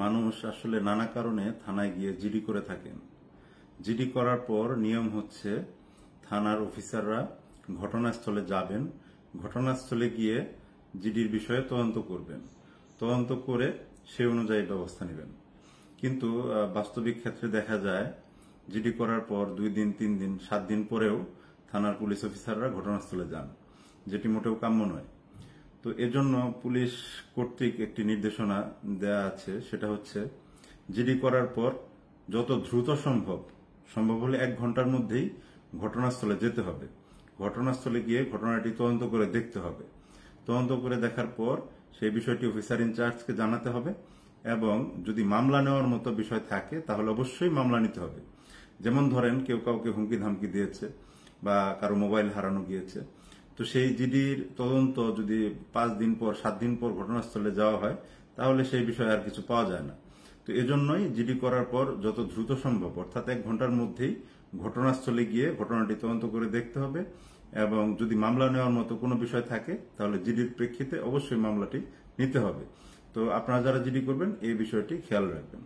মানুষ আসলে নানা কারণে থানায় গিয়ে জিডি করে থাকেন। জিডি করার পর নিয়ম হচ্ছে থানার অফিসাররা ঘটনাস্থলে যাবেন, ঘটনাস্থলে গিয়ে জিডির বিষয়ে তদন্ত করবেন, তদন্ত করে সে অনুযায়ী ব্যবস্থা নেবেন। কিন্তু বাস্তবিক ক্ষেত্রে দেখা যায় জিডি করার পর 2 দিন 3 দিন 7 দিন পরেও থানার পুলিশ অফিসাররা ঘটনাস্থলে যান, যেটি মোটেও কাম্য নয়। তো এজন্য পুলিশ কর্তৃক একটি নির্দেশনা দেয়া আছে, সেটা হচ্ছে জিডি করার পর যত দ্রুত সম্ভব হলে 1 ঘন্টার মধ্যেই ঘটনাস্থলে যেতে হবে। ঘটনাস্থলে গিয়ে ঘটনাটি তদন্ত করে দেখতে হবে। তদন্ত করে দেখার পর সেই বিষয়টি অফিসার ইনচার্জকে জানাতে হবে এবং যদি মামলা নেওয়ার মতো বিষয় থাকে তাহলে অবশ্যই মামলা নিতে হবে। যেমন ধরেন কেউ কাউকে হুমকি ধামকি দিয়েছে বা কারো মোবাইল হারানো গিয়েছে, তো সেই জিডির তদন্ত যদি 5 দিন পর 7 দিন পর ঘটনাস্থলে যাওয়া হয় তাহলে সেই বিষয়ে আর কিছু পাওয়া যায় না। তো এজন্যই জিডি করার পর যত দ্রুত সম্ভব অর্থাৎ 1 ঘন্টার মধ্যেই ঘটনাস্থলে গিয়ে ঘটনাটি তদন্ত করে দেখতে হবে এবং যদি মামলা নেওয়ার মতো কোনো বিষয় থাকে তাহলে জিডির প্রেক্ষিতে অবশ্যই মামলাটি নিতে হবে। তো আপনারা যারা জিডি করবেন এই বিষয়টি খেয়াল রাখবেন।